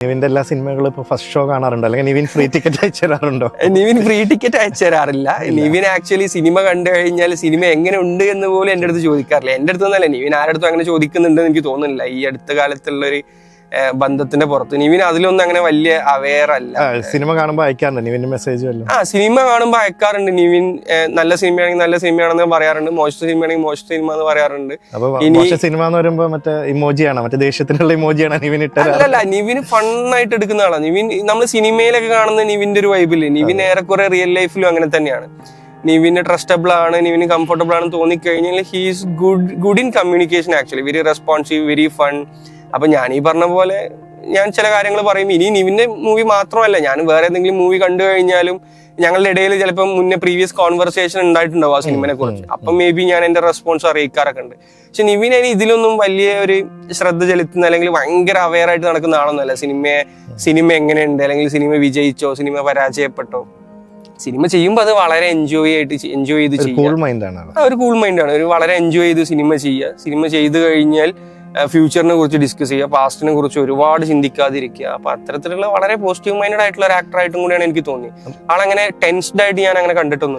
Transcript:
നിവിന്റെ എല്ലാ സിനിമകളും ഇപ്പൊ ഫസ്റ്റ് ഷോ കാണാറുണ്ടോ, അല്ലെങ്കിൽ നിവിൻ ഫ്രീ ടിക്കറ്റ് അയച്ചു തരാറുണ്ടോ? നിവിൻ ഫ്രീ ടിക്കറ്റ് അയച്ചു തരാറില്ല. നിവിൻ ആക്ച്വലി സിനിമ കണ്ടു കഴിഞ്ഞാൽ സിനിമ എങ്ങനെ ഉണ്ട് എന്ന് പോലും എൻ്റെ അടുത്ത് ചോദിക്കാറില്ല. എൻ്റെ അടുത്ത് നിന്നല്ല, നിവിൻ ആരുടെ അടുത്തും അങ്ങനെ ചോദിക്കുന്നുണ്ടെന്ന് എനിക്ക് തോന്നുന്നില്ല. ഈ അടുത്ത കാലത്തുള്ളൊരു ബന്ധത്തിന്റെ പുറത്ത് നിവിൻ അതിലൊന്നും അങ്ങനെ വലിയ അവെയർ അല്ല. സിനിമ കാണുമ്പോൾ അയക്കാറുണ്ട് നിവിന്റെ മെസ്സേജ്? സിനിമ കാണുമ്പോൾ അയക്കാറുണ്ട്. നിവിൻ നല്ല സിനിമയാണെങ്കിൽ നല്ല സിനിമയാണെന്ന് പറയാറുണ്ട്, മോശം സിനിമയാണെങ്കിൽ മോശം സിനിമ എന്ന് പറയാറുണ്ട്. സിനിമ എന്ന് പറയുമ്പോ മറ്റേ ഇമോജിയാണ്, മറ്റേ ദേഷ്യത്തിനുള്ള ഇമോജിയാണ് നിവിൻ ഇട്ടത്? അല്ല, നിവിൻ ഫണ്ണായിട്ട് എടുക്കുന്ന ആളാണ്. നിവിൻ നമ്മൾ സിനിമയിലൊക്കെ കാണുന്ന നിവിന്റെ ഒരു വൈബില്, നിവിൻ ഏറെക്കുറെ റിയൽ ലൈഫിലും അങ്ങനെ തന്നെയാണ്. നിവിന് ട്രസ്റ്റബിൾ ആണ്, നിവിന് കംഫർട്ടബിൾ ആണെന്ന് തോന്നിക്കഴിഞ്ഞാൽ he's good in communication, actually very responsive, very fun. അപ്പൊ ഞാൻ ഈ പറഞ്ഞ പോലെ ഞാൻ ചില കാര്യങ്ങൾ പറയും. ഇനി നിവിന്റെ മൂവി മാത്രമല്ല, ഞാൻ വേറെ ഏതെങ്കിലും മൂവി കണ്ടു കഴിഞ്ഞാലും ഞങ്ങളുടെ ഇടയിൽ ചിലപ്പോൾ മുന്നേ പ്രീവിയസ് കോൺവെർസേഷൻ ഉണ്ടായിട്ടുണ്ടാവും ആ സിനിമയെ കുറിച്ച്. അപ്പം മേ ബി ഞാൻ എന്റെ റെസ്പോൺസ് അറിയിക്കാറൊക്കെ ഉണ്ട്. പക്ഷെ നിവിൻ ഇതിലൊന്നും വലിയ ഒരു ശ്രദ്ധ ചെലുത്തുന്ന അല്ലെങ്കിൽ ഭയങ്കര അവെയർ ആയിട്ട് നടക്കുന്ന ആളൊന്നുമല്ല. സിനിമ എങ്ങനെയുണ്ട്, അല്ലെങ്കിൽ സിനിമ വിജയിച്ചോ, സിനിമ പരാജയപ്പെട്ടോ, സിനിമ ചെയ്യുമ്പോൾ അത് വളരെ എൻജോയ് ചെയ്ത് ചെയ്യുക. ഒരു കൂൾ മൈൻഡാണ്, ഒരു വളരെ എൻജോയ് ചെയ്ത് സിനിമ ചെയ്യുക. സിനിമ ചെയ്ത് കഴിഞ്ഞാൽ ഫ്യൂച്ചറിനെ കുറിച്ച് ഡിസ്കസ് ചെയ്യുക, പാസ്റ്റിനെ കുറിച്ച് ഒരുപാട് ചിന്തിക്കാതിരിക്കുക. അപ്പൊ അത്തരത്തിലുള്ള വളരെ പോസിറ്റീവ് മൈൻഡഡ് ആയിട്ടുള്ള ഒരു ആക്ടർ ആയിട്ടും കൂടിയാണ് എനിക്ക് തോന്നിയത്. ആളങ്ങനെ ടെൻസ്ഡ് ആയിട്ട് ഞാൻ അങ്ങനെ കണ്ടിട്ടില്ല.